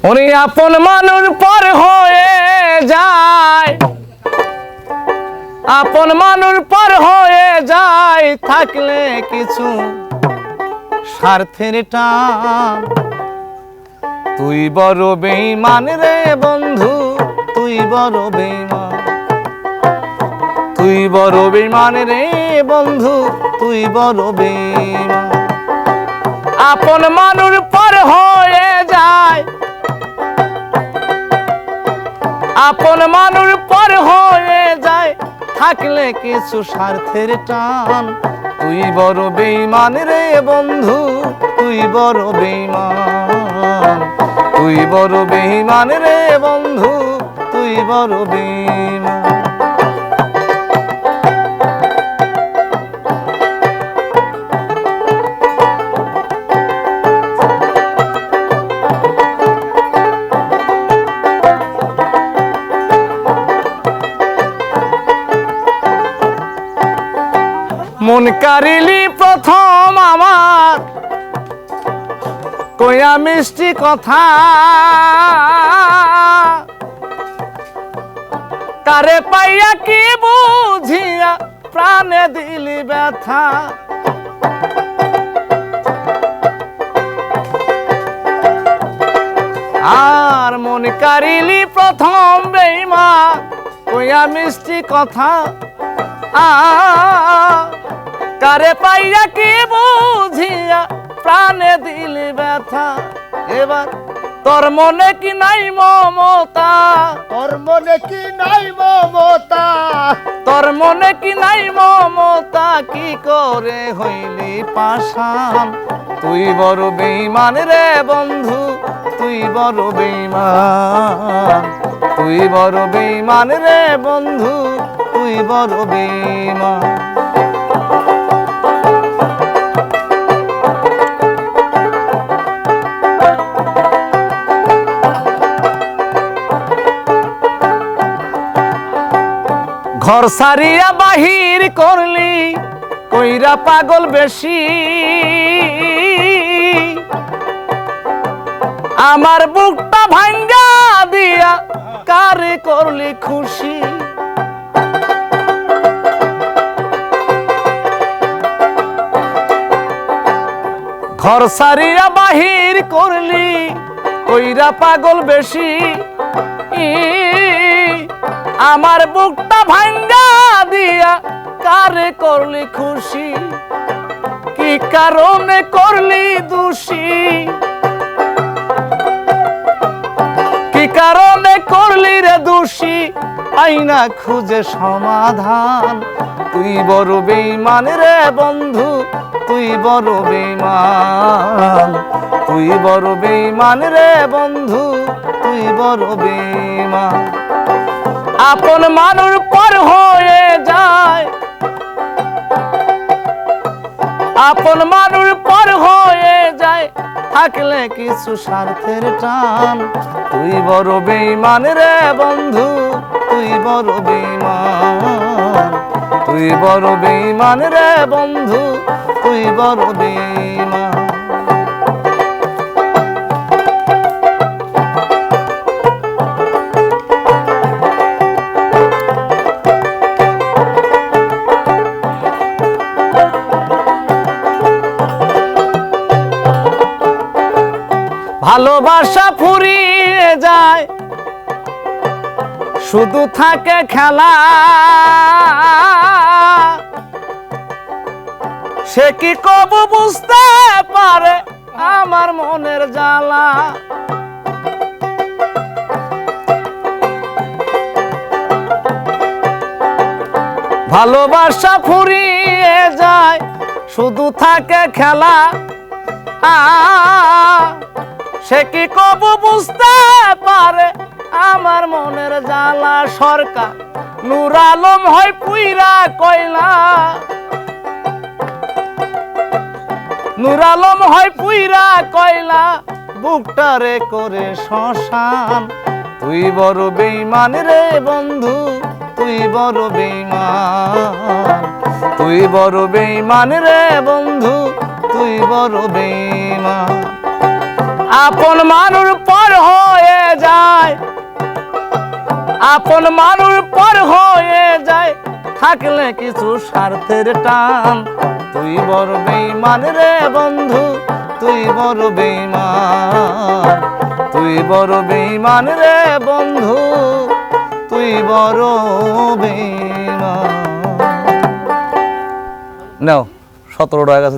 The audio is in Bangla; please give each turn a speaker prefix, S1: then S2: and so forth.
S1: ওরে আপন মানুষ পর হয়ে যায়, আপন মানুষ পর হয়ে যায়, থাকলে কিছু স্বার্থের টান। তুই বড় বেঈমান রে বন্ধু, তুই বড় বেঈমান, তুই বড় বেঈমান রে বন্ধু, তুই বড় বেঈমান। আপন মানুষ পর হয়ে যায়, আপন মানুষ পর হয়ে যায়, থাকলে কিছু স্বার্থের টান। তুই বড় বেঈমান রে বন্ধু, তুই বড় বেঈমান, তুই বড় বেঈমান রে বন্ধু, তুই বড় বেঈমান। মন কারিলি প্রথম আমার, কইয়া মিষ্টি কথা, কারে পাইয়া কি বুঝিয়া প্রাণে দিলি ব্যথা। আর মন কারিলি প্রথম বেঈমান, কইয়া মিষ্টি কথা, কারে পাইয়া কি বুঝিয়া প্রাণে দিলি ব্যথা। এবার তোর মনে কি নাই মমতা,
S2: তোর মনে কি নাই মমতা,
S1: তোর মনে কি নাই মমতা, কি করে হইলি পাষাণ। তুই বড় বেঈমান রে বন্ধু, তুই বড় বেঈমান, তুই বড় বেঈমান রে বন্ধু, তুই বড় বেঈমান। ঘর সারিয়া বাহির করলি, কইরা পাগল বেশি, আমার বুকটা ভাঙ্গা দিয়া কারে করলি খুশি। ঘর সারিয়া বাহির করলি, কইরা পাগল বেশি, আমার বুকটা ভাঙ্গা দিয়া কারে করলি খুশি। কি কারণে করলি দোষী, কি কারণে করলি রে দোষী, আইনা খুঁজে সমাধান। তুই বড় বেঈমান রে বন্ধু, তুই বড় বেঈমান, তুই বড় বেঈমান রে বন্ধু, তুই বড় বেঈমান। আপন মানুষ পর হয়ে যায়, আপন মানুষ পর হয়ে যায়, থাকলে কিছু স্বার্থের টান। তুই বড় বেঈমান রে বন্ধু, তুই বড় বেঈমান, তুই বড় বেঈমান রে বন্ধু, তুই বড় বেঈমান। ভালোবাসা ফুরিয়ে যায়, শুধু থাকে খেলা, সে কি কবু বুঝতে পারে আমার মনের জ্বালা। ভালোবাসা ফুরিয়ে যায়, শুধু থাকে খেলা, সে কি কবু বুঝতে পারে আমার মনের জ্বালা। সরকার নূর আলম হয় পুইরা কয়লা, নূর আলম হয় পুইরা কয়লা, বুকটারে করে শ্মশান। তুই বড় বেঈমান রে বন্ধু, তুই বড় বেঈমান, তুই বড় বেঈমান রে বন্ধু, তুই বড় বেঈমান। আপন মানুষ পর হয়ে আপন মানুষ পর হয়ে যায় থাকলে কিছু স্বার্থের টান। তুই বড় বেঈমান রে বন্ধু, তুই বড় বেঈমান, তুই বড় বেঈমান রে বন্ধু, তুই বড় বেঈমান। নাও 17 টাকা